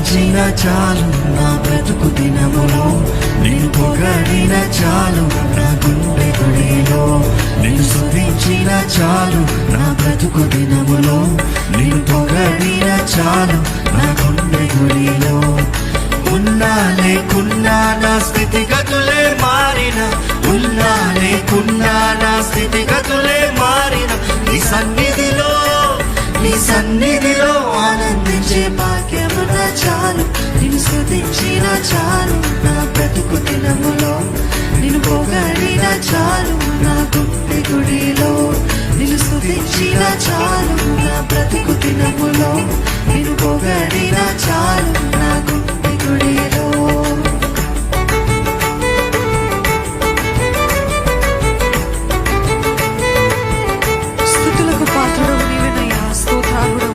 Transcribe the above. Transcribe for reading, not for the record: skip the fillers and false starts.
స్తుతించిన చాలు నా బ్రతుకు దినములో, నిన్ను పొగడిన చాలు నా గుండె గుడిలో. నిన్ను స్తుతించిన చాలు నా బ్రతుకు దినములో, నిన్ను పొగడిన చాలు నా గుండె గుడిలో. ఉన్నా లేకున్నా నా స్థితిగతులే మారిన, ఉన్నా లేకున్నా నా స్థితిగతులే మారిన, నీ సన్నిధిలో ఆనందించే భాగ్యము నా చాలు. నిన్ను స్తుతించిన చాలు నా బ్రతుకు దినములో, నిన్ను పొగడిన చాలు నా గుండె గుడిలో. నిన్ను స్తుతించిన చాలు నా బ్రతుకు దినములో, నిన్ను పొగడి